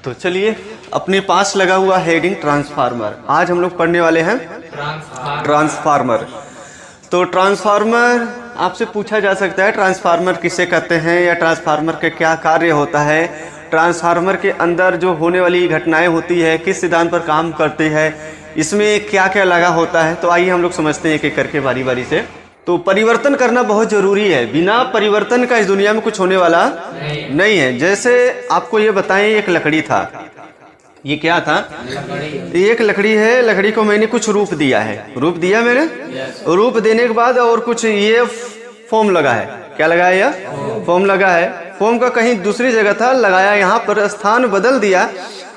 तो चलिए, अपने पास लगा हुआ हेडिंग ट्रांसफार्मर। आज हम लोग पढ़ने वाले हैं ट्रांसफार्मर। तो ट्रांसफार्मर आपसे पूछा जा सकता है ट्रांसफार्मर किसे कहते हैं या ट्रांसफार्मर के क्या कार्य होता है, ट्रांसफार्मर के अंदर जो होने वाली घटनाएं होती है किस सिद्धांत पर काम करती है, इसमें क्या क्या लगा होता है। तो आइए हम लोग समझते हैं एक एक करके बारी बारी से। तो परिवर्तन करना बहुत ज़रूरी है, बिना परिवर्तन का इस दुनिया में कुछ होने वाला नहीं है। जैसे आपको ये बताएं, एक लकड़ी था, ये क्या था? एक लकड़ी है, लकड़ी को मैंने कुछ रूप दिया है, रूप दिया मैंने, रूप देने के बाद और कुछ ये फोम लगा है, क्या लगा है? यह फोम लगा है। फोम का कहीं दूसरी जगह था, लगाया यहाँ पर, स्थान बदल दिया,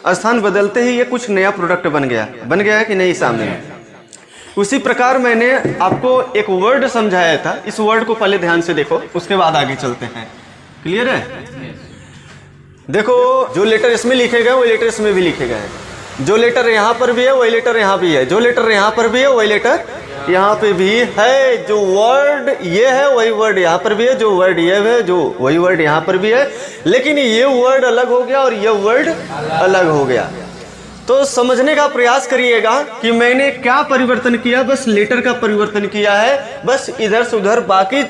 स्थान बदलते ही ये कुछ नया प्रोडक्ट बन गया है कि नहीं सामने। उसी प्रकार मैंने आपको एक वर्ड समझाया था, इस वर्ड को पहले ध्यान से देखो, उसके बाद आगे चलते हैं। क्लियर है? देखो, जो लेटर इसमें लिखे गए वही लेटर इसमें भी लिखे गए हैं, जो लेटर यहाँ पर भी है वही लेटर यहाँ भी है, जो लेटर यहाँ पर भी है वही लेटर यहाँ पे भी है, जो वर्ड ये है वही वर्ड यहाँ पर भी है, जो वर्ड ये है जो वही वर्ड यहाँ पर भी है, लेकिन ये वर्ड अलग हो गया और ये वर्ड अलग हो गया। तो समझने का प्रयास करिएगा कि मैंने क्या परिवर्तन किया, बस लेटर का परिवर्तन किया है, बस इधर से उधर। बाकी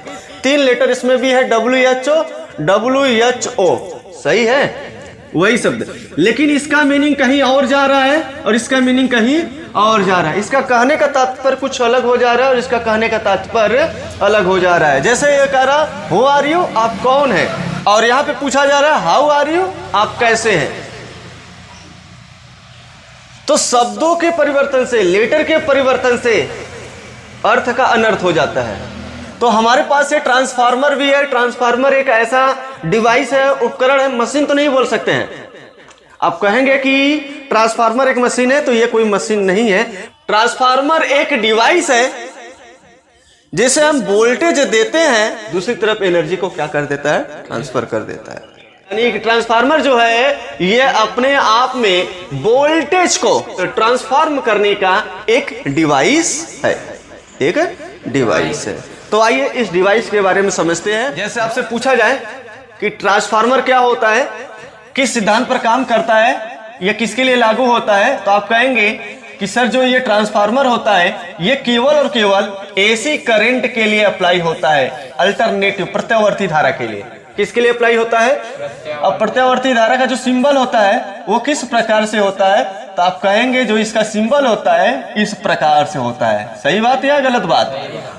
तीन लेटर इसमें भी है, WHO, सही है, वही शब्द, लेकिन इसका मीनिंग कहीं और जा रहा है और इसका मीनिंग कहीं और जा रहा है। इसका कहने का तात्पर्य कुछ अलग हो जा रहा है और इसका कहने का तात्पर्य अलग हो जा रहा है। जैसे ये कह रहा हु आर यू, आप कौन है, और यहाँ पे पूछा जा रहा है हाउ आर यू, आप कैसे हैं। तो शब्दों के परिवर्तन से, लेटर के परिवर्तन से अर्थ का अनर्थ हो जाता है। तो हमारे पास ये ट्रांसफार्मर भी है। ट्रांसफार्मर एक ऐसा डिवाइस है, उपकरण है, मशीन तो नहीं बोल सकते हैं। आप कहेंगे कि ट्रांसफार्मर एक मशीन है, तो ये कोई मशीन नहीं है। ट्रांसफार्मर एक डिवाइस है जिसे हम वोल्टेज देते हैं, दूसरी तरफ एनर्जी को क्या कर देता है? ट्रांसफर कर देता है। यानी ट्रांसफार्मर जो है ये अपने आप में वोल्टेज को ट्रांसफॉर्म करने का एक डिवाइस है, एक डिवाइस है। तो आइए इस डिवाइस के बारे में समझते हैं। जैसे आपसे पूछा जाए कि ट्रांसफार्मर क्या होता है, किस सिद्धांत पर काम करता है, यह किसके लिए लागू होता है, तो आप कहेंगे कि सर जो ये ट्रांसफार्मर होता है ये केवल और केवल एसी करंट के लिए अप्लाई होता है, अल्टरनेटिव प्रत्यावर्ती धारा के लिए। किसके लिए अप्लाई होता है? अब प्रत्यावर्ती धारा का जो सिंबल होता है वो किस प्रकार से होता है, तो आप कहेंगे जो इसका सिंबल होता है इस प्रकार से होता है। सही बात या गलत बात?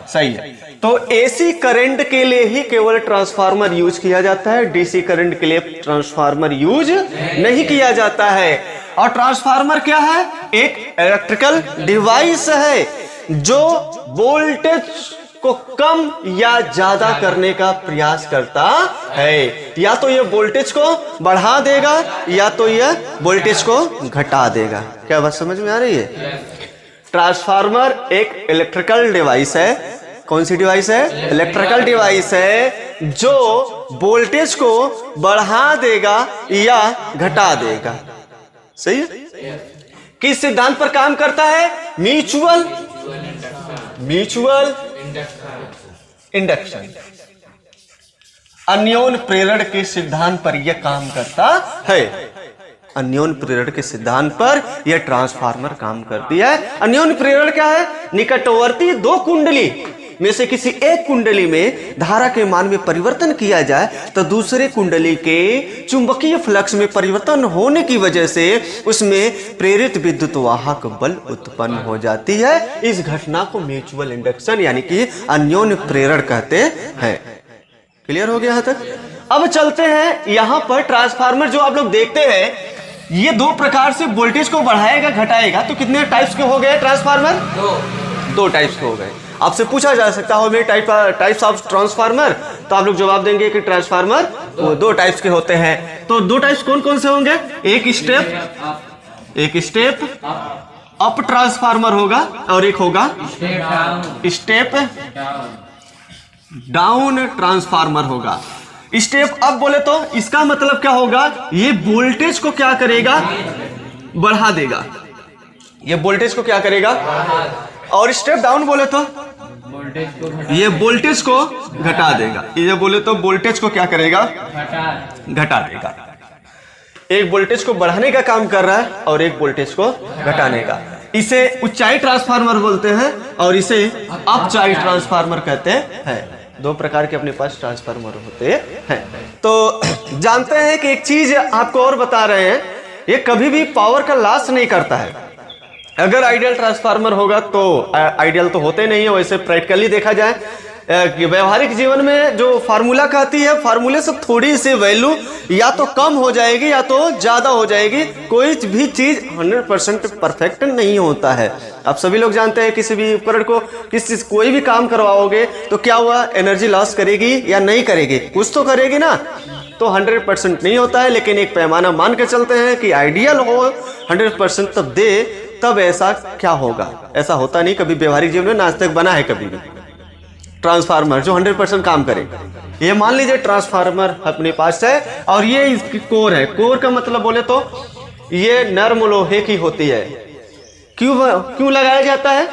सही है। तो एसी करंट के लिए ही केवल ट्रांसफार्मर यूज किया जाता है, डीसी करंट के लिए ट्रांसफार्मर यूज नहीं किया जाता है। और ट्रांसफार्मर क्या है? एक इलेक्ट्रिकल डिवाइस है जो वोल्टेज को कम या ज्यादा करने का प्रयास करता है। या तो ये वोल्टेज को बढ़ा देगा या तो ये वोल्टेज को घटा देगा। क्या बात समझ में आ रही है? ट्रांसफार्मर एक इलेक्ट्रिकल डिवाइस है। कौन सी डिवाइस है? इलेक्ट्रिकल डिवाइस है जो वोल्टेज को बढ़ा देगा या घटा देगा। सही है? किस सिद्धांत पर काम करता है? म्यूचुअल इंडक्शन, अन्योन प्रेरण के सिद्धांत पर यह काम करता है। अन्योन प्रेरण के सिद्धांत पर यह ट्रांसफार्मर काम करती है। अन्योन प्रेरण क्या है? निकटवर्ती दो कुंडली में से किसी एक कुंडली में धारा के मान में परिवर्तन किया जाए तो दूसरे कुंडली के चुंबकीय फ्लक्स में परिवर्तन होने की वजह से उसमें प्रेरित विद्युत वाहक बल उत्पन्न हो जाती है। इस घटना को म्यूचुअल इंडक्शन यानी कि अन्योन्य प्रेरण कहते हैं। क्लियर हो गया यहां तक? अब चलते हैं यहां पर ट्रांसफार्मर जो आप लोग देखते हैं ये दो प्रकार से वोल्टेज को बढ़ाएगा घटाएगा। तो कितने टाइप्स के हो गए ट्रांसफार्मर? दो टाइप्स के हो गए। आपसे पूछा जा सकता है मेरे टाइप्स ऑफ ट्रांसफार्मर, तो आप लोग जवाब देंगे कि ट्रांसफार्मर वो दो टाइप्स के होते हैं। तो दो टाइप्स कौन कौन से होंगे? एक स्टेप अप ट्रांसफार्मर होगा और एक होगा स्टेप डाउन ट्रांसफार्मर होगा। स्टेप अप बोले तो इसका मतलब क्या होगा? ये वोल्टेज को क्या करेगा? बढ़ा देगा। ये वोल्टेज को क्या करेगा? और स्टेप डाउन बोले तो ये वोल्टेज को घटा देगा। ये बोले तो वोल्टेज को क्या करेगा? घटा देगा। एक वोल्टेज को बढ़ाने का काम कर रहा है और एक वोल्टेज को घटाने का। इसे ऊंचाई ट्रांसफार्मर बोलते हैं और इसे अपचाई ट्रांसफार्मर कहते हैं। दो प्रकार के अपने पास ट्रांसफार्मर होते हैं। तो जानते हैं कि एक चीज आपको और बता रहे हैं, ये कभी भी पावर का लॉस नहीं करता है। अगर आइडियल ट्रांसफार्मर होगा तो, आइडियल तो होते नहीं है, वैसे प्रैक्टिकली देखा जाए व्यवहारिक जीवन में जो फार्मूला कहती है, फार्मूले से थोड़ी सी वैल्यू या तो कम हो जाएगी या तो ज्यादा हो जाएगी। कोई भी चीज 100% परफेक्ट नहीं होता है। आप सभी लोग जानते हैं किसी भी उपकरण को कोई भी काम करवाओगे तो क्या हुआ, एनर्जी लॉस करेगी या नहीं करेगी, कुछ तो करेगी ना। तो 100% नहीं होता है, लेकिन एक पैमाना मान के चलते हैं कि आइडियल हो 100% तब दे, तब ऐसा क्या होगा। ऐसा होता नहीं कभी व्यवहारिक जीवन में, ना आज तक बना है कभी भी ट्रांसफार्मर जो 100% काम करे। ये मान लीजिए ट्रांसफार्मर अपने पास है और ये इसकी कोर है। कोर का मतलब बोले तो ये नर्म लोहे की होती है। क्यों लगाया जाता है,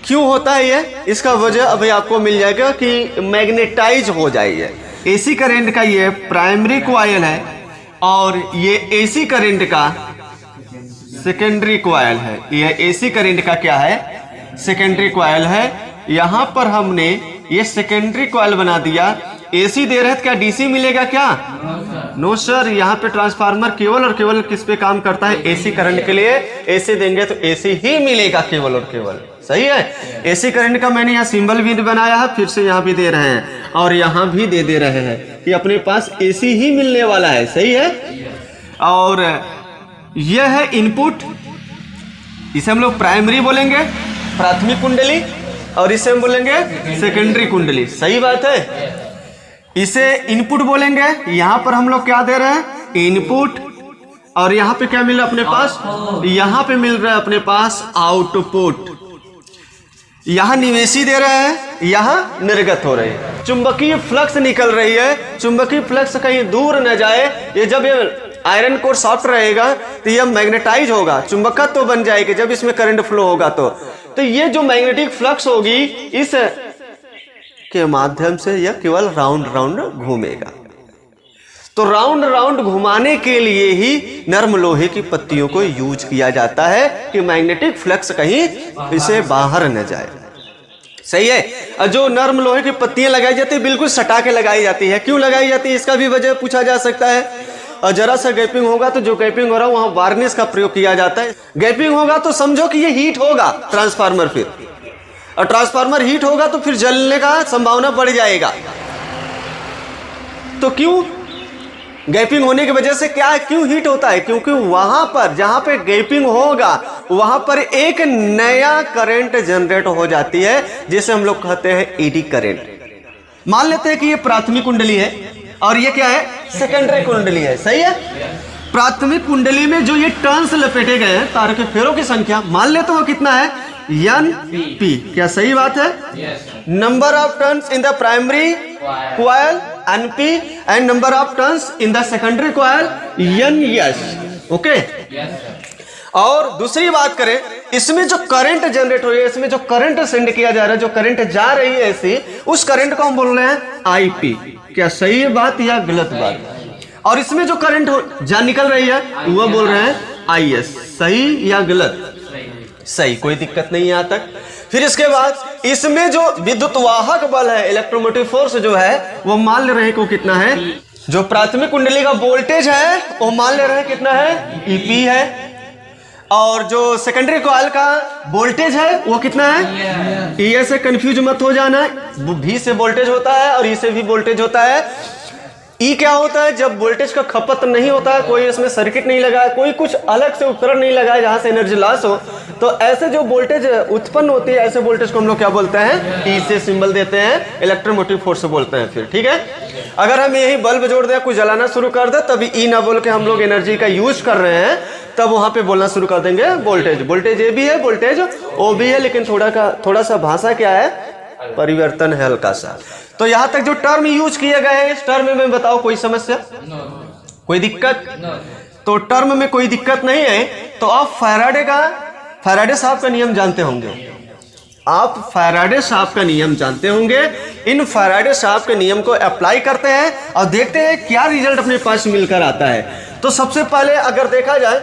क्यों होता है ये, इसका वजह अभी आपको मिल जाएगा कि मैग्नेटाइज हो जाइए। एसी करंट का ये प्राइमरी कॉइल है और ये एसी करंट का सेकेंडरी कॉइल है। ये एसी करंट का क्या है, सेकेंडरी कॉइल है। यहां पर हमने ये सेकेंडरी कॉइल बना दिया। एसी दे रहे थे, क्या डीसी मिलेगा क्या? नो सर, यहाँ पे ट्रांसफार्मर केवल और केवल किस पे काम करता है, एसी करंट के लिए। एसी देंगे तो एसी ही मिलेगा केवल और केवल, सही है। एसी करंट का मैंने यहाँ सिंबल भी बनाया है, फिर से यहाँ भी दे रहे हैं और यहाँ भी दे रहे हैं कि अपने पास एसी ही मिलने वाला है, सही है। और यह है इनपुट, इसे हम लोग प्राइमरी बोलेंगे, प्राथमिक कुंडली, और इसे हम बोलेंगे सेकेंडरी कुंडली, सही बात है। इसे इनपुट बोलेंगे। यहां पर हम लोग क्या दे रहे हैं, इनपुट, और यहां पे क्या मिल रहा है अपने पास, यहां पे मिल रहा है अपने पास आउटपुट। यहां निवेशी दे रहे हैं, यहां निर्गत हो रही है। चुंबकीय फ्लक्स निकल रही है, चुंबकीय फ्लक्स कहीं दूर न जाए। ये जब ये आयरन कोर सॉफ्ट रहेगा तो यह मैग्नेटाइज होगा, चुंबकत्व तो बन जाएगी जब इसमें करंट फ्लो होगा। तो ये जो मैग्नेटिक फ्लक्स होगी, इस के माध्यम से यह केवल राउंड राउंड घूमेगा। तो राउंड राउंड घुमाने के लिए ही नर्म लोहे की पत्तियों को यूज किया जाता है कि मैग्नेटिक फ्लक्स कहीं इसे बाहर न जाए, सही है। जो नर्म लोहे की पत्तियां लगाई जाती है बिल्कुल सटा के लगाई जाती है। क्यों लगाई जाती है, इसका भी वजह पूछा जा सकता है। और जरा सा गैपिंग होगा तो जो गैपिंग हो रहा है वहां वार्निश का प्रयोग किया जाता है। गैपिंग होगा तो समझो कि ये हीट होगा ट्रांसफार्मर, फिर और ट्रांसफार्मर हीट होगा तो फिर जलने का संभावना बढ़ जाएगा। तो क्यों गैपिंग होने की वजह से क्या, क्यों हीट होता है, क्योंकि वहां पर जहां पे गैपिंग होगा वहां पर एक नया करंट जनरेट हो जाती है, जिसे हम लोग कहते हैं एडी करंट। मान लेते हैं कि ये प्राथमिक कुंडली है और ये क्या है, सेकेंडरी कुंडली है, सही है। प्राथमिक कुंडली में जो ये टर्न्स लपेटे गए हैं, तारों के फेरों की संख्या मान लेते हो कितना है, N-P, क्या सही बात है? Number of turns in the primary coil N-P and number of turns in the secondary coil N-S, okay. और दूसरी बात करें, इसमें जो करंट जनरेट हो रही है, इसमें जो करंट सेंड किया जा रहा है, जो करंट जा रही है ऐसी, उस करंट को हम बोल रहे हैं IP। क्या सही बात या गलत बात? और इसमें जो करंट जा निकल रही है वह बोल रहे हैं IS, सही या गलत? सही, कोई दिक्कत नहीं है यहां तक। फिर इसके बाद इसमें जो विद्युत वाहक बल है, इलेक्ट्रोमोटिव फोर्स जो है, वो मान ले रहे हैं को कितना है, जो प्राथमिक कुंडली का वोल्टेज है वो मान ले रहे हैं कितना है, EP है। और जो सेकेंडरी कॉइल का वोल्टेज है वो कितना है, E से कंफ्यूज मत हो जाना, V से वोल्टेज होता है और E से भी वोल्टेज होता है। E क्या होता है, जब वोल्टेज का खपत नहीं होता है, कोई इसमें सर्किट नहीं लगा है, कोई कुछ अलग से उपकरण नहीं लगा है जहां से एनर्जी लॉस हो, तो ऐसे जो वोल्टेज उत्पन्न होती है, ऐसे वोल्टेज को हम लोग क्या बोलते हैं, E से सिंबल देते हैं, इलेक्ट्रोमोटिव फोर्स से बोलते हैं। फिर ठीक है, अगर हम यही बल्ब जोड़ दें, कुछ जलाना शुरू कर दे, तभी E ना बोल के हम लोग एनर्जी का यूज कर रहे हैं, तब वहां पे बोलना शुरू कर देंगे वोल्टेज। वोल्टेज ए भी है, वोल्टेज ओ भी है, लेकिन थोड़ा सा भाषा क्या है, परिवर्तन है हल्का सा। तो यहां तक जो टर्म यूज किए गए हैं, इस टर्म में बताओ कोई समस्या, कोई दिक्कत? तो टर्म में कोई दिक्कत नहीं है। तो आप फैराडे साहब का नियम जानते होंगे। आप फैराडे साहब का नियम जानते होंगे। इन फैराडे साहब के नियम को अप्लाई करते हैं और देखते हैं क्या रिजल्ट अपने पास मिलकर आता है। तो सबसे पहले अगर देखा जाए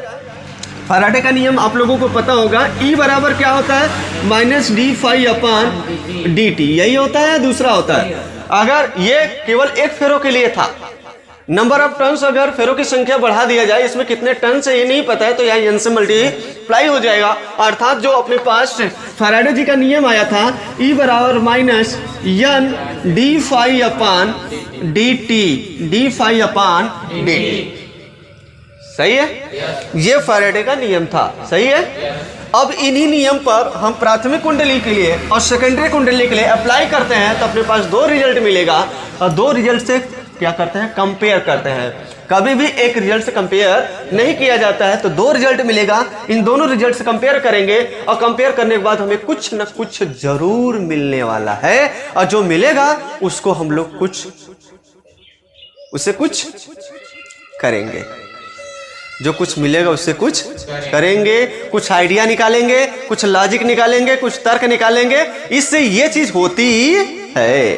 फैराडे का नियम आप लोगों को पता होगा, E बराबर क्या होता है, -d∅/dt। यही होता है, दूसरा होता है। अगर ये केवल एक फेरो के लिए था, नंबर ऑफ टर्न्स अगर फेरो की संख्या बढ़ा दिया जाए, इसमें कितने टन से ये नहीं पता है, तो यहाँ n से मल्टीप्लाई हो जाएगा। अर्थात जो अपने पास फैराडे जी का नियम आया था, E बराबर -n/d∅/dt। सही है, ये फैराडे का नियम था। सही है। अब इन्हीं नियम पर हम प्राथमिक कुंडली के लिए और सेकेंडरी कुंडली के लिए अप्लाई करते हैं, तो अपने पास दो रिजल्ट मिलेगा और दो रिजल्ट से क्या करते हैं, कंपेयर करते हैं। कभी भी एक रिजल्ट से कंपेयर नहीं किया जाता है, तो दो रिजल्ट मिलेगा, इन दोनों रिजल्ट से कंपेयर करेंगे और कंपेयर करने के बाद हमें कुछ न कुछ जरूर मिलने वाला है, और जो मिलेगा उसको हम लोग उससे कुछ करेंगे। जो कुछ मिलेगा उससे कुछ करेंगे, कुछ आइडिया निकालेंगे, कुछ लॉजिक निकालेंगे, कुछ तर्क निकालेंगे, इससे ये चीज होती है।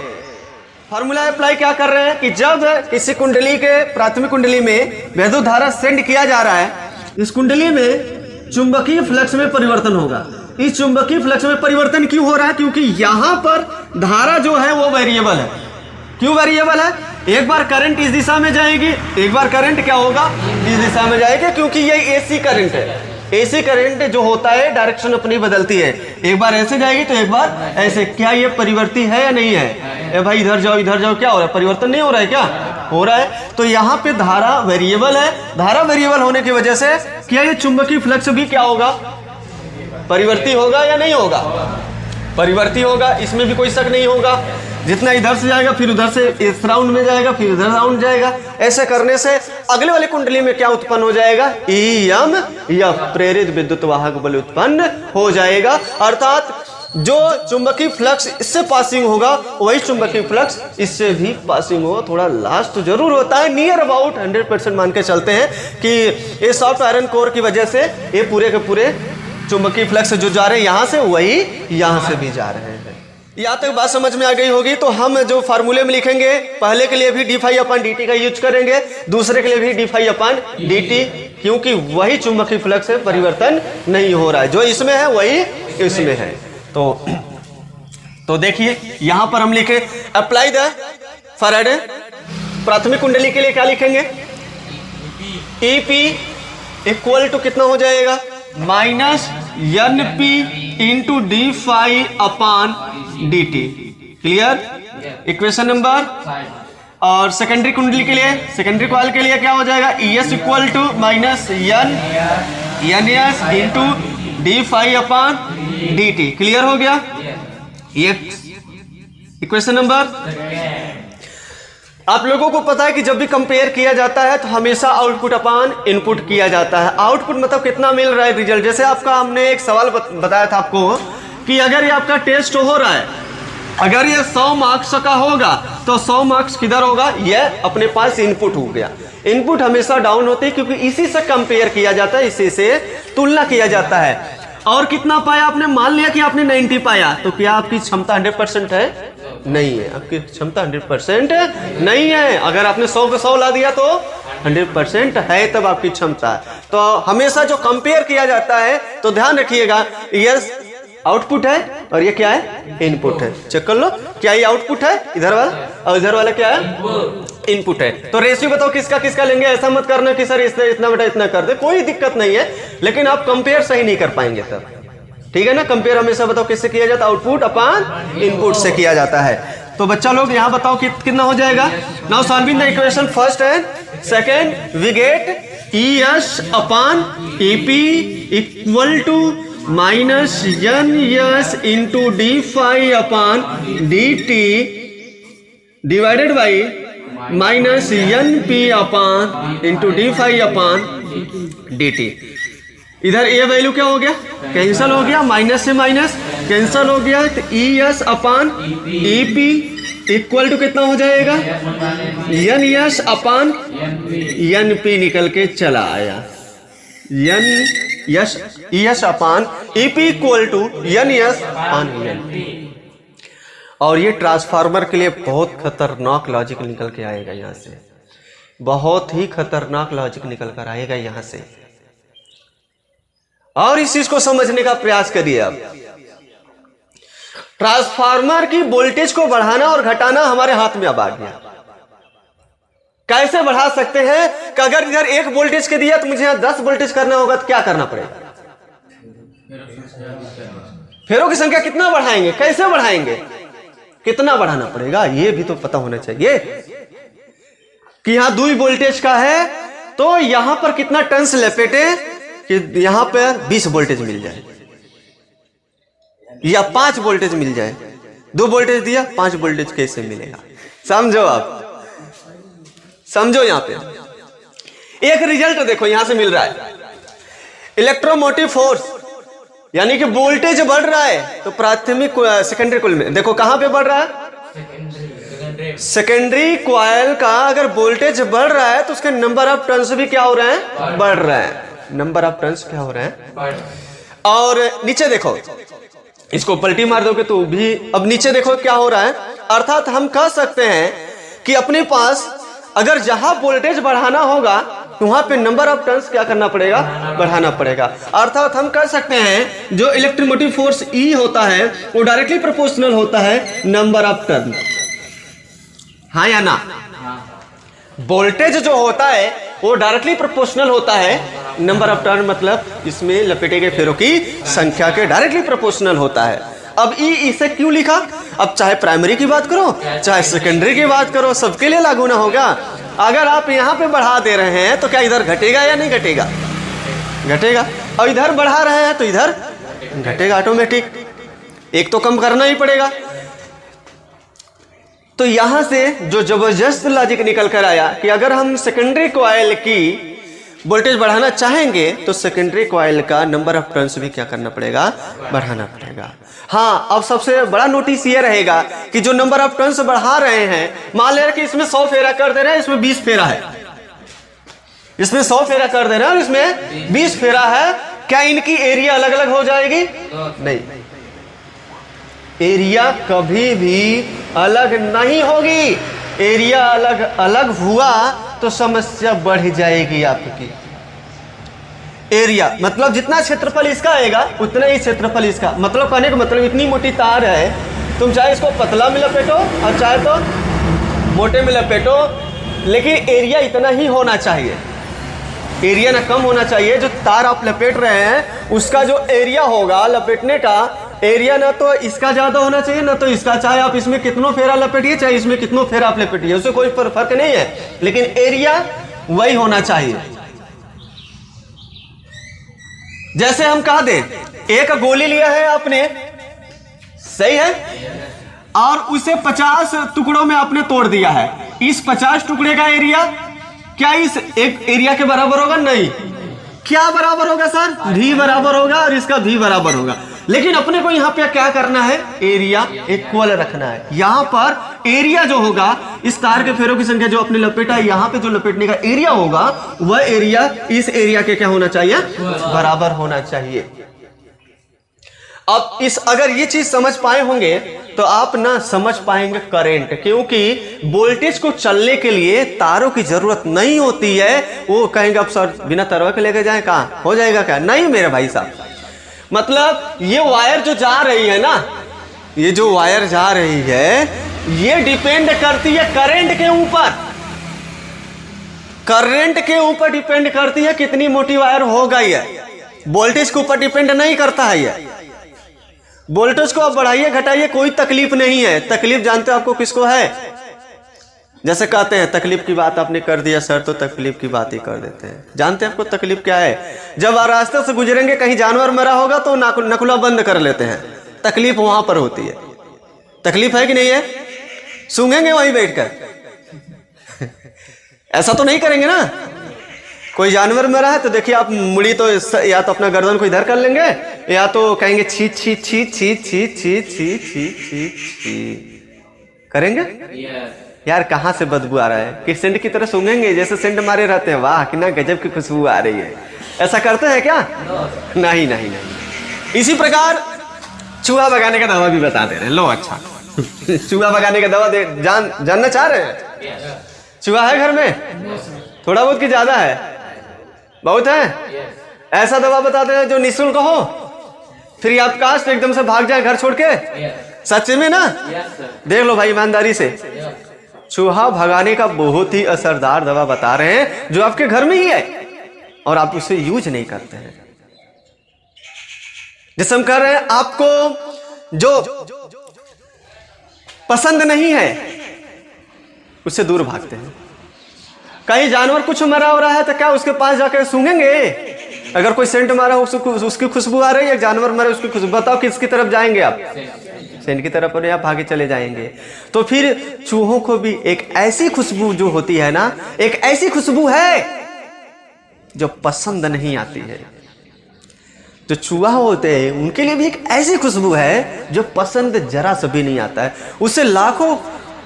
फार्मूला अप्लाई क्या कर रहे हैं कि जब किसी कुंडली के प्राथमिक कुंडली में वैद्युत धारा सेंड किया जा रहा है, इस कुंडली में चुंबकीय फ्लक्स में परिवर्तन होगा। इस चुंबकीय फ्लक्स में परिवर्तन क्यों हो रहा है, क्योंकि यहां पर धारा जो है वो वेरिएबल है। क्यों वेरिएबल है, एक बार करंट इस दिशा में जाएगी, एक बार करंट क्या होगा, इस दिशा में जाएगी, क्योंकि ये एसी करंट है। एसी करंट जो होता है डायरेक्शन अपनी बदलती है, एक बार ऐसे जाएगी तो एक बार ऐसे। क्या ये परिवर्ती है या नहीं है? ए भाई इधर जाओ इधर जाओ, क्या हो रहा है, परिवर्तन नहीं हो रहा है क्या, हो रहा है। तो यहाँ पे धारा वेरिएबल है, धारा वेरिएबल होने की वजह से क्या ये चुंबकीय फ्लक्स भी क्या होगा, परिवर्ती होगा या नहीं होगा, परिवर्ती होगा, इसमें भी कोई शक नहीं होगा। जितना इधर से जाएगा फिर उधर से इस राउंड में जाएगा, फिर उधर राउंड जाएगा। ऐसे करने से अगले वाली कुंडली में क्या उत्पन्न हो जाएगा, EMF, प्रेरित विद्युत वाहक बल उत्पन्न हो जाएगा। अर्थात जो चुंबकीय फ्लक्स इससे पासिंग होगा वही चुंबकीय फ्लक्स इससे भी पासिंग होगा। थोड़ा लॉस तो जरूर होता है, नियर अबाउट 100% मान के चलते हैं कि ये सॉफ्ट आयरन कोर की वजह से ये पूरे के पूरे चुंबकीय फ्लक्स जो जा रहे हैं यहाँ से, वही यहाँ से भी जा रहे हैं। यहाँ तक बात समझ में आ गई होगी। तो हम जो फार्मूले में लिखेंगे, पहले के लिए भी d∅/dt का यूज करेंगे, दूसरे के लिए भी d∅/dt, क्योंकि वही चुंबकीय फ्लक्स है, परिवर्तन नहीं हो रहा है, जो इसमें है वही इसमें है। तो देखिए यहां पर हम लिखे अप्लाई द फैराडे। प्राथमिक कुंडली के लिए क्या लिखेंगे, EP इक्वल टू कितना हो जाएगा, -NP into d∅/dt। Clear, equation number. और सेकेंडरी कुंडली के लिए, सेकेंडरी कॉइल के लिए क्या हो जाएगा, ES equal to -NS into d∅/dt। Clear हो गया, ये इक्वेशन नंबर। आप लोगों को पता है कि जब भी कंपेयर किया जाता है तो हमेशा आउटपुट अपान इनपुट किया जाता है। आउटपुट मतलब कितना मिल रहा है रिजल्ट। जैसे आपका हमने एक सवाल बताया था आपको कि अगर ये आपका टेस्ट हो रहा है, अगर ये 100 मार्क्स का होगा तो 100 मार्क्स किधर होगा, ये अपने पास इनपुट हो गया। इनपुट हमेशा डाउन होते हैं क्योंकि इसी से कंपेयर किया जाता है, इसी से तुलना किया जाता है। और कितना पाया आपने, मान लिया कि आपने 90 पाया, तो क्या आपकी क्षमता 100% है, नहीं है, आपकी क्षमता 100% नहीं है। अगर आपने 100 पे 100 ला दिया तो 100% है, तब आपकी क्षमता है। तो हमेशा जो कंपेयर किया जाता है तो ध्यान रखिएगा, ये आउटपुट है और ये क्या है, इनपुट है। चेक कर लो, क्या ये आउटपुट है इधर वाला, और इधर वाला क्या है, इनपुट है। तो रेशियो बताओ किसका किसका लेंगे। ऐसा मत करना कि सर इसने इतना बटा इतना कर दे, कोई दिक्कत नहीं है, लेकिन आप कंपेयर सही नहीं कर पाएंगे तब, ठीक है ना। कंपेयर हमेशा बताओ किससे किया जाता है, आउटपुट अपान इनपुट से किया जाता है। तो बच्चा लोग यहाँ बताओ कितना हो जाएगा। Now solving the equation first and second, we get ES/EP equal to -NS into d∅/dt divided by -NP into d∅/dt। इधर ये वैल्यू क्या हो गया, कैंसिल हो गया, माइनस से माइनस कैंसिल हो गया, तो ES/EP इक्वल टू कितना हो जाएगा, NS/NP निकल के चला आया, ES upon EP equal to NS upon EN। और ये ट्रांसफार्मर के लिए बहुत खतरनाक लॉजिक निकल के आएगा यहाँ से, बहुत ही खतरनाक लॉजिक निकल कर आएगा यहाँ से। और इस चीज को समझने का प्रयास करिए। अब ट्रांसफार्मर की वोल्टेज को बढ़ाना और घटाना हमारे हाथ में अब आ गया। कैसे बढ़ा सकते हैं कि अगर इधर 1 वोल्टेज के दिया तो मुझे यहां 10 वोल्टेज करना होगा तो क्या करना पड़ेगा? फेरों की संख्या कितना बढ़ाएंगे, कैसे बढ़ाएंगे, कितना बढ़ाना पड़ेगा, ये भी तो पता होना चाहिए कि यहां 2 वोल्टेज का है तो यहां पर कितना टर्न्स लपेटे कि यहां पर 20 वोल्टेज मिल जाए या 5 वोल्टेज मिल जाए। 2 वोल्टेज दिया, 5 वोल्टेज कैसे मिलेगा? समझो, आप समझो। यहां पे एक रिजल्ट देखो यहां से मिल रहा है, इलेक्ट्रोमोटिव फोर्स यानी कि वोल्टेज बढ़ रहा है तो प्राथमिक सेकेंडरी कॉइल में देखो कहां पे बढ़ रहा है, सेकेंडरी कॉइल का अगर वोल्टेज बढ़ रहा है तो उसके नंबर ऑफ टर्न्स भी क्या हो रहे हैं, बढ़ रहे हैं। नंबर ऑफ टर्न्स क्या हो रहे हैं। और नीचे देखो, इसको पलटी मार दोगे तो भी, अब नीचे देखो क्या हो रहा है। अर्थात हम कह सकते हैं कि अपने पास अगर जहां वोल्टेज बढ़ाना होगा तो वहां पे नंबर ऑफ टर्न्स क्या करना पड़ेगा, बढ़ाना पड़ेगा। अर्थात हम कह सकते हैं जो इलेक्ट्रोमोटिव फोर्स E होता है वो डायरेक्टली प्रोपोर्शनल होता है नंबर ऑफ टर्न। हाँ या ना? वोल्टेज जो होता है वो डायरेक्टली प्रोपोर्शनल होता है नंबर ऑफ टर्न, मतलब इसमें लपेटे गए फेरों की संख्या के डायरेक्टली प्रोपोर्शनल होता है। अब E इसे क्यों लिखा? अब चाहे प्राइमरी की बात करो चाहे सेकेंडरी की बात करो, सबके लिए लागू ना होगा। अगर आप यहाँ पे बढ़ा दे रहे हैं तो क्या इधर घटेगा या नहीं घटेगा? घटेगा। और इधर बढ़ा रहे हैं तो इधर घटेगा ऑटोमेटिक, एक तो कम करना ही पड़ेगा। तो यहां से जो जबरदस्त लॉजिक निकल कर आया कि अगर हम सेकेंडरी कॉइल की वोल्टेज बढ़ाना चाहेंगे तो सेकेंडरी कॉइल का नंबर ऑफ टर्न्स भी क्या करना पड़ेगा, बढ़ाना पड़ेगा। हाँ, अब सबसे बड़ा नोटिस ये रहेगा कि जो नंबर ऑफ टर्न्स बढ़ा रहे हैं, मान ले कि इसमें 100 फेरा कर दे रहे हैं, इसमें 20 फेरा है, इसमें 100 फेरा कर दे रहे हैं और इसमें 20 फेरा है, क्या इनकी एरिया अलग अलग हो जाएगी? नहीं, एरिया कभी भी अलग नहीं होगी। एरिया अलग अलग हुआ तो समस्या बढ़ जाएगी आपकी। एरिया मतलब जितना क्षेत्रफल इसका आएगा उतना ही क्षेत्रफल इसका, मतलब कहने का मतलब इतनी मोटी तार है, तुम चाहे इसको पतला में लपेटो और चाहे तो मोटे में लपेटो, लेकिन एरिया इतना ही होना चाहिए। एरिया ना कम होना चाहिए। जो तार आप लपेट रहे हैं उसका जो एरिया होगा लपेटने का, एरिया ना तो इसका ज्यादा होना चाहिए ना तो इसका। चाहे आप इसमें कितनों फेरा लपेटिए चाहे इसमें कितनों फेरा आप लपेटिए, उससे कोई फर्क नहीं है, लेकिन एरिया वही होना चाहिए। जैसे हम कह दें एक गोली लिया है आपने, सही है, और उसे 50 टुकड़ों में आपने तोड़ दिया है। इस 50 टुकड़े का एरिया क्या इस एक एरिया के बराबर होगा? नहीं। क्या बराबर होगा सर? भी बराबर होगा और इसका भी बराबर होगा। लेकिन अपने को यहाँ पे क्या करना है? एरिया इक्वल रखना है। यहाँ पर एरिया जो होगा, इस तार के फेरों की संख्या जो अपने लपेटा है, यहाँ पे जो लपेटने का एरिया होगा वह एरिया इस एरिया के क्या होना चाहिए? बराबर होना चाहिए। अब इस अगर ये चीज समझ पाए होंगे तो आप ना समझ पाएंगे करंट, क्योंकि वोल्टेज को चलने के लिए तारों की जरूरत नहीं होती है। वो कहेंगे अब सर बिना तारों के लेके जाए, कहाँ हो जाएगा क्या? नहीं मेरे भाई साहब, मतलब ये वायर जो जा रही है ना, ये जो वायर जा रही है ये डिपेंड करती है करंट के ऊपर। करंट के ऊपर डिपेंड करती है कितनी मोटी वायर होगा। ये वोल्टेज के ऊपर डिपेंड नहीं करता है। ये वोल्टेज को आप बढ़ाइए घटाइए कोई तकलीफ नहीं है। तकलीफ जानते हो आपको किसको है? जैसे कहते हैं तकलीफ की बात आपने कर दिया सर तो तकलीफ की बात ही कर देते हैं। जानते हैं आपको तकलीफ क्या है? जब आप रास्ते से गुजरेंगे कहीं जानवर मरा होगा तो नकुला बंद कर लेते हैं, तकलीफ वहां पर होती है। तकलीफ है कि नहीं है? सूंघेंगे वहीं बैठकर ऐसा तो नहीं करेंगे ना। कोई जानवर मरा है तो देखिए आप मुड़ी तो या तो अपना गर्दन को इधर कर लेंगे या तो कहेंगे छी छी छी छी छी छी छी छी छी छी करेंगे। यार कहाँ से बदबू आ रहा है? कि सेंट की तरह सूंघेंगे जैसे सेंट मारे रहते हैं। वाह कितना गजब की खुशबू आ रही है। ऐसा करते हैं क्या? नहीं नहीं नहीं। इसी प्रकार चूहा भगाने का दवा भी बता दे रहे हैं। लो अच्छा चूहा भगाने का दवा जानना चाह रहे हैं? चूहा है घर में? थोड़ा बहुत कि ज्यादा है? बहुत है। ऐसा दवा बताते हैं जो निःशुल्क हो, फ्री ऑफ कास्ट, एकदम से भाग जाए घर छोड़ के। सच्चे में ना? देख लो भाई ईमानदारी से, चूहा भगाने का बहुत ही असरदार दवा बता रहे हैं जो आपके घर में ही है और आप उसे यूज नहीं करते हैं। जैसे हम कह रहे हैं आपको जो पसंद नहीं है उससे दूर भागते हैं। कहीं जानवर कुछ मरा हो रहा है तो क्या उसके पास जाकर सूंघेंगे? अगर कोई सेंट मारा हो उसकी खुशबू आ रही है, जानवर मरा उसकी खुशबू, बताओ किसकी तरफ जाएंगे आप? सेंट की तरफ, और आप भागे चले जाएंगे। तो फिर चूहों को भी एक ऐसी खुशबू जो होती है ना, एक ऐसी खुशबू है जो पसंद नहीं आती है। जो चूहा होते हैं उनके लिए भी एक ऐसी खुशबू है जो पसंद जरा सा भी नहीं आता है, उससे लाखों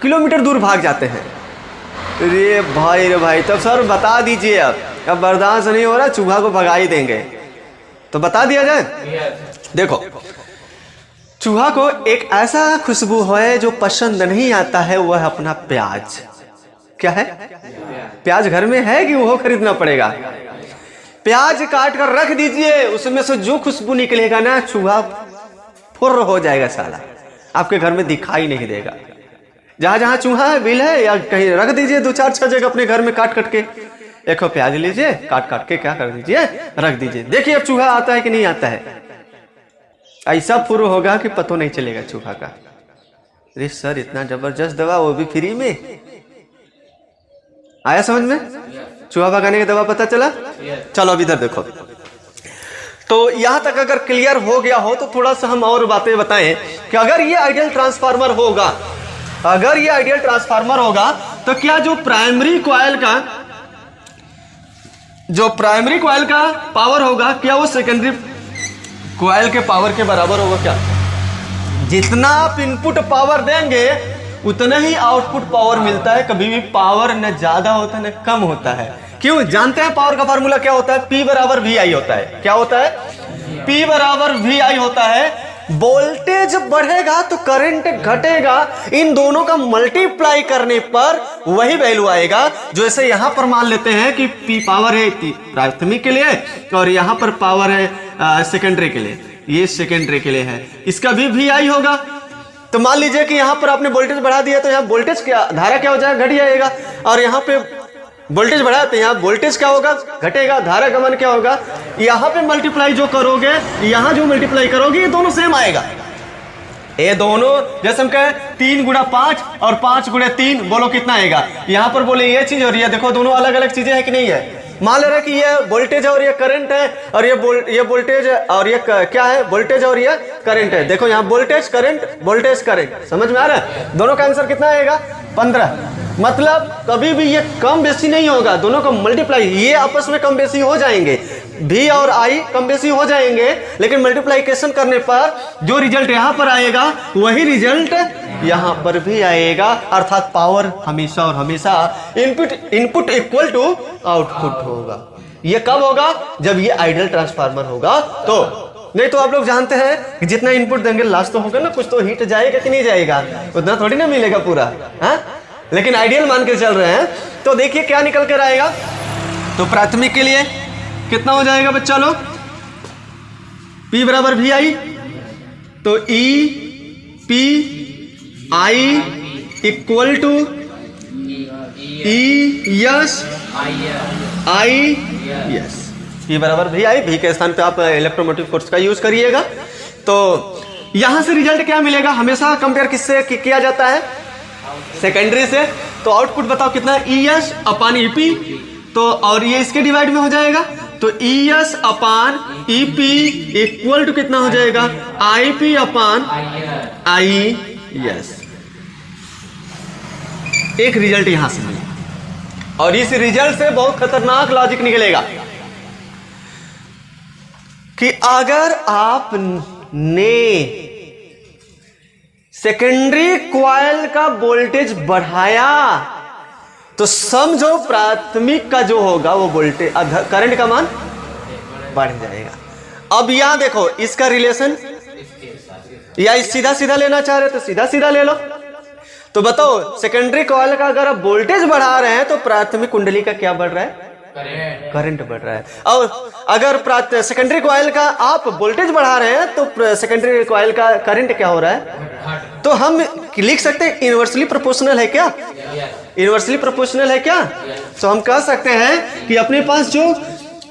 किलोमीटर दूर भाग जाते हैं। रे भाई तब सर बता दीजिए, अब बर्दाश्त नहीं हो रहा, चूहा को भगा ही देंगे तो बता दिया जाए। देखो चूहा को एक ऐसा खुशबू है जो पसंद नहीं आता है, वह अपना प्याज। क्या है? प्याज घर में है कि वो खरीदना पड़ेगा? प्याज काट कर रख दीजिए, उसमें से जो खुशबू निकलेगा ना, चूहा फुर्र हो जाएगा साला, आपके घर में दिखाई नहीं देगा। जहां जहां चूहा है, बिल है, या कहीं रख दीजिए 2-4-6 जगह अपने घर में काट के। एक प्याज लीजिए, काट के क्या कर दीजिए, रख दीजिए, देखिए अब चूहा आता है कि नहीं आता है। ऐसा फुर्र होगा कि पता नहीं चलेगा चूहा का। अरे सर इतना जबरदस्त दवा, वो भी फ्री में। आया समझ में? चूहा भगाने की दवा पता चला? चलो अब इधर देखो। तो यहां तक अगर क्लियर हो गया हो तो थोड़ा सा हम और बातें बताएं कि अगर ये आइडियल ट्रांसफार्मर होगा, अगर ये आइडियल ट्रांसफार्मर होगा तो क्या जो प्राइमरी कॉइल का पावर होगा, क्या वो सेकेंडरी कॉइल के पावर के बराबर होगा? क्या जितना आप इनपुट पावर देंगे उतना ही आउटपुट पावर मिलता है। कभी भी पावर न ज्यादा होता है न कम होता है। क्यों? जानते हैं पावर का फार्मूला क्या होता है? P बराबर VI होता है। क्या होता है? P बराबर VI होता है। वोल्टेज बढ़ेगा तो करंट घटेगा, इन दोनों का मल्टीप्लाई करने पर वही वैल्यू आएगा। जैसे यहां पर मान लेते हैं कि P पावर है प्राथमिक के लिए और यहां पर पावर है सेकेंडरी के लिए, ये सेकेंडरी के लिए है, इसका भी VI होगा। तो मान लीजिए कि यहां पर आपने वोल्टेज बढ़ा दिया तो यहाँ वोल्टेज क्या, धारा क्या हो जाएगा? घट जाएगा। और यहाँ पे वोल्टेज बढ़ा तो यहाँ वोल्टेज क्या होगा? घटेगा। धारा गमन क्या होगा? यहाँ पे मल्टीप्लाई जो करोगे, यहाँ जो मल्टीप्लाई करोगे, ये दोनों सेम आएगा। ये दोनों जैसे हम कहें 3 गुणा 5 और 5 गुणा 3, बोलो कितना आएगा? यहाँ पर बोले ये चीज और ये देखो दोनों अलग अलग चीजें हैं कि नहीं है? मान ले रहा है कि ये वोल्टेज और ये करंट है और ये वोल्टेज और ये क्या है? वोल्टेज और ये करंट है। देखो यहाँ वोल्टेज करंट, समझ में आ रहा है? दोनों का आंसर कितना आएगा? 15। मतलब कभी भी ये कम बेसी नहीं होगा, दोनों का मल्टीप्लाई, ये आपस में कम बेसी हो जाएंगे, V और I कम बेसी हो जाएंगे, लेकिन मल्टीप्लिकेशन करने पर जो रिजल्ट यहाँ पर आएगा वही रिजल्ट यहाँ पर भी आएगा। अर्थात पावर हमेशा और हमेशा इनपुट इक्वल टू आउटपुट होगा। ये कब होगा? जब ये आइडियल ट्रांसफार्मर होगा। तो नहीं तो आप लोग जानते हैं कि जितना इनपुट देंगे लॉस तो होगा ना, कुछ तो हीट जाएगा कि नहीं जाएगा, उतना थोड़ी ना मिलेगा पूरा, हाँ? लेकिन आइडियल मान के चल रहे हैं। तो देखिए क्या निकल कर आएगा। तो प्राथमिक के लिए कितना हो जाएगा बच्चा लोग? P बराबर VI, तो EP I equal to ES IS। P बराबर VI, V के स्थान पे आप इलेक्ट्रोमोटिव फोर्स का यूज करिएगा। तो यहां से रिजल्ट क्या मिलेगा? हमेशा कंपेयर किससे किया जाता है? सेकेंडरी से। तो आउटपुट बताओ कितना है? ES upon EP। तो और ये इसके डिवाइड में हो जाएगा, तो ES upon EP equal to कितना हो जाएगा? IP upon IS। एक रिजल्ट यहां से मिला और इस रिजल्ट से बहुत खतरनाक लॉजिक निकलेगा कि अगर आपने सेकेंडरी कॉइल का वोल्टेज बढ़ाया तो समझो प्राथमिक का जो होगा वो वोल्टेज करंट का मान बढ़ जाएगा। अब यहां देखो इसका रिलेशन, या सीधा सीधा लेना चाह रहे तो सीधा सीधा ले लो। तो बताओ सेकेंडरी कॉइल का अगर आप वोल्टेज बढ़ा रहे हैं तो प्राथमिक कुंडली का क्या बढ़ रहा है? करंट बढ़ रहा है। और अगर सेकेंडरी कॉइल का आप वोल्टेज बढ़ा रहे हैं तो सेकेंडरी कॉइल का करंट क्या हो रहा है? तो हम लिख सकते हैं इनवर्सली प्रोपोर्शनल है क्या? इनवर्सली प्रोपोर्शनल है क्या? तो हम कह सकते हैं कि अपने पास जो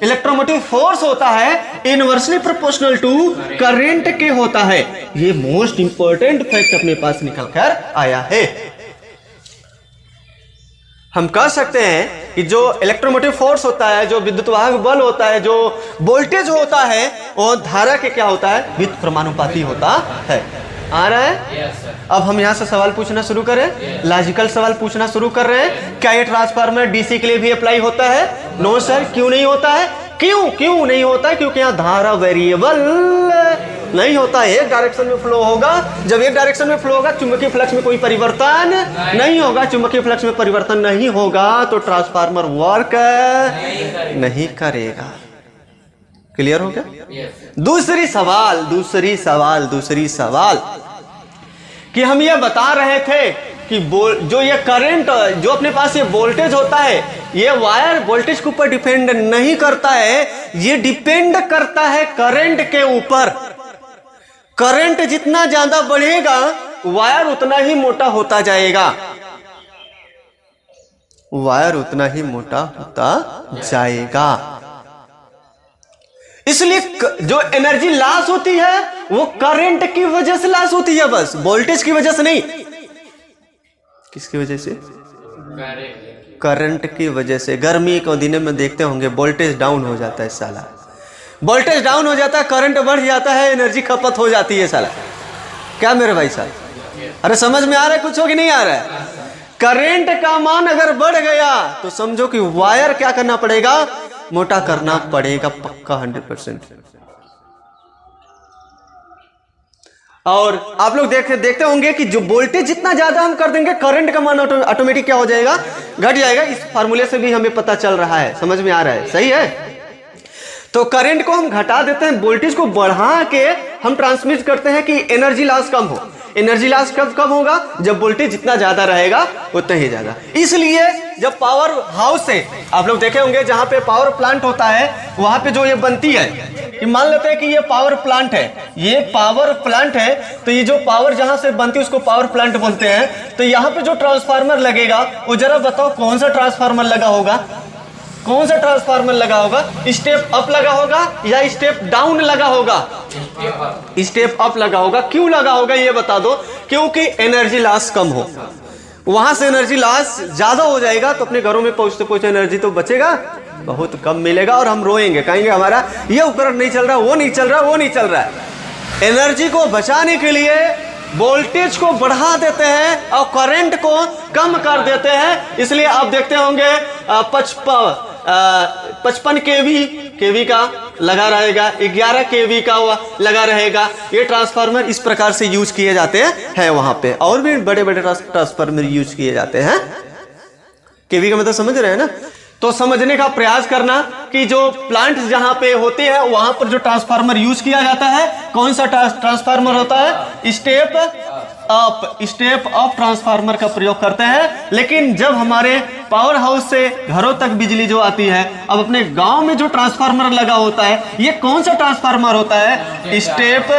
इलेक्ट्रोमोटिव फोर्स होता है इनवर्सली प्रोपोर्शनल टू करंट के होता है। ये मोस्ट इंपॉर्टेंट फैक्ट अपने पास निकल कर आया है। हम कह सकते हैं कि जो इलेक्ट्रोमोटिव फोर्स होता है, जो विद्युत वाहक बल होता है, जो वोल्टेज होता है, वो धारा के क्या होता है? विद्युत प्रमाणुपाती होता है। आ रहा है? अब हम यहां से सवाल पूछना शुरू करें, लॉजिकल सवाल पूछना शुरू कर रहे हैं। क्या ये ट्रांसफार्मर डीसी के लिए भी अप्लाई होता है? No sir. क्यों नहीं होता है? क्यों नहीं होता है? क्योंकि यहाँ धारा वेरिएबल नहीं होता है, एक डायरेक्शन में फ्लो होगा। जब एक डायरेक्शन में फ्लो होगा चुंबकीय फ्लक्स में कोई परिवर्तन नहीं होगा। चुंबकीय फ्लक्स में परिवर्तन नहीं होगा तो ट्रांसफार्मर वर्क नहीं करेगा। क्लियर हो गया? दूसरी सवाल कि हम ये बता रहे थे कि जो ये करंट, जो अपने पास ये वोल्टेज होता है, ये वायर वोल्टेज के ऊपर डिपेंड नहीं करता है, ये डिपेंड करता है करंट के ऊपर। करंट जितना ज्यादा बढ़ेगा वायर उतना ही मोटा होता जाएगा। वायर उतना ही मोटा होता जाएगा। इसलिए जो एनर्जी लॉस होती है वो करंट की वजह से लॉस होती है, बस वोल्टेज की वजह से नहीं। किसकी वजह से? करंट की वजह से। गर्मी के दिन में देखते होंगे वोल्टेज डाउन हो जाता है साला, वोल्टेज डाउन हो जाता है, करंट बढ़ जाता है, एनर्जी खपत हो जाती है साला। क्या मेरे भाई साहब? अरे समझ में आ रहा है कुछ हो कि नहीं आ रहा है? करंट का मान अगर बढ़ गया तो समझो कि वायर क्या करना पड़ेगा? मोटा करना पड़ेगा, पक्का 100%। और आप लोग देखते होंगे कि जो वोल्टेज जितना ज्यादा हम कर देंगे करंट का मान ऑटोमेटिक क्या हो जाएगा? घट जाएगा। इस फार्मूले से भी हमें पता चल रहा है, समझ में आ रहा है? सही है। तो करंट को हम घटा देते हैं, वोल्टेज को बढ़ा के हम ट्रांसमिट करते हैं कि एनर्जी लॉस कम हो। एनर्जी लॉस कब होगा? जब वोल्टेज जितना ज्यादा रहेगा उतना ही ज्यादा। इसलिए जब पावर हाउस से आप लोग देखे होंगे जहां पे पावर प्लांट होता है वहां पे जो ये बनती है, कि मान लेते हैं कि ये पावर प्लांट है, ये पावर प्लांट है, तो ये जो पावर जहां से बनती है उसको पावर प्लांट बोलते हैं। तो यहाँ पे जो ट्रांसफार्मर लगेगा वो जरा बताओ कौन सा ट्रांसफार्मर लगा होगा? कौन सा ट्रांसफार्मर लगा होगा? स्टेप अप लगा होगा या स्टेप डाउन लगा होगा? स्टेप अप लगा होगा। क्यों लगा होगा ये बता दो? क्योंकि एनर्जी लॉस कम हो। वहां से एनर्जी लॉस ज्यादा हो जाएगा तो अपने घरों में पहुंचते पहुंचते एनर्जी तो बचेगा, बहुत कम मिलेगा और हम रोएंगे, कहेंगे हमारा ये उपकरण नहीं चल रहा, वो नहीं चल रहा, वो नहीं चल रहा है। एनर्जी को बचाने के लिए वोल्टेज को बढ़ा देते हैं और करंट को कम कर देते हैं। इसलिए आप देखते होंगे 55 केवी का लगा रहेगा, 11 केवी का लगा रहेगा। ये ट्रांसफार्मर इस प्रकार से यूज किए जाते हैं वहां पे, और भी बड़े बड़े ट्रांसफार्मर यूज किए जाते हैं। केवी का मतलब समझ रहे हैं ना? तो समझने का प्रयास करना कि जो प्लांट जहां पे होते हैं वहां पर जो ट्रांसफार्मर यूज किया जाता है, कौन सा ट्रांसफार्मर होता है? स्टेप अप ट्रांसफार्मर का प्रयोग करते हैं। लेकिन जब हमारे पावर हाउस से घरों तक बिजली जो आती है, अब अपने गांव में जो ट्रांसफार्मर लगा होता है, ये कौन सा ट्रांसफार्मर होता है? स्टेप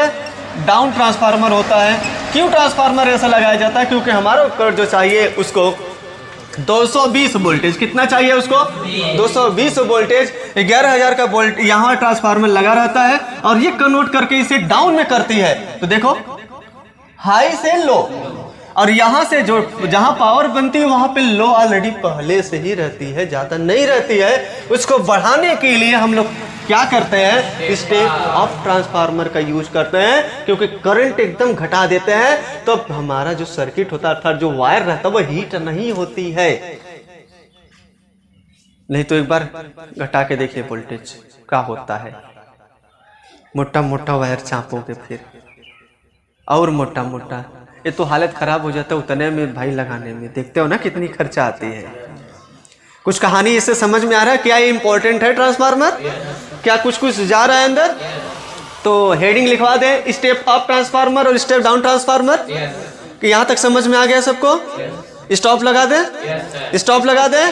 डाउन ट्रांसफार्मर होता है। क्यों ट्रांसफार्मर ऐसा लगाया जाता है? क्योंकि हमारा उपकरण जो चाहिए उसको 220 वोल्टेज, कितना चाहिए उसको? 220 वोल्टेज, 11,000 का वोल्ट यहाँ ट्रांसफार्मर लगा रहता है और ये कन्वर्ट करके इसे डाउन में करती है। तो देखो हाई से लो, और यहां से जो जहां पावर बनती है वहां पे लो ऑलरेडी पहले से ही रहती है, ज्यादा नहीं रहती है। उसको बढ़ाने के लिए हम लोग क्या करते हैं? स्टेप अप ट्रांसफार्मर का यूज करते हैं, क्योंकि करंट एकदम घटा देते हैं तो हमारा जो सर्किट होता है अर्थात जो वायर रहता है वो हीट नहीं होती है। नहीं तो एक बार घटा के देखिए वोल्टेज क्या होता है। मोटा मोटा वायर चापोगे फिर और मोटा मोटा, ये तो हालत खराब हो जाता है उतने में भाई लगाने में। देखते हो ना कितनी खर्चा आती है। कुछ कहानी इससे समझ में आ रहा है क्या ये इंपॉर्टेंट है ट्रांसफार्मर? क्या कुछ कुछ जा रहा है अंदर? तो हेडिंग लिखवा दें, स्टेप अप ट्रांसफार्मर और स्टेप डाउन ट्रांसफार्मर। कि यहाँ तक समझ में आ गया सबको? स्टॉप लगा दें, स्टॉप लगा दें।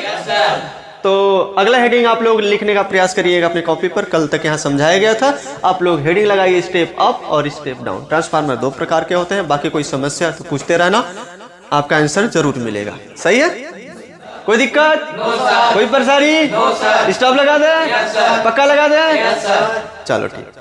तो अगला हेडिंग आप लोग लिखने का प्रयास करिएगा अपनी कॉपी पर। कल तक यहाँ समझाया गया था, आप लोग हेडिंग लगाइए स्टेप अप और स्टेप डाउन। ट्रांसफार्मर 2 प्रकार के होते हैं। बाकी कोई समस्या तो पूछते रहना, आपका आंसर जरूर मिलेगा। सही है? कोई दिक्कत? कोई परेशानी? स्टॉप लगा दे, पक्का लगा दे। चलो ठीक।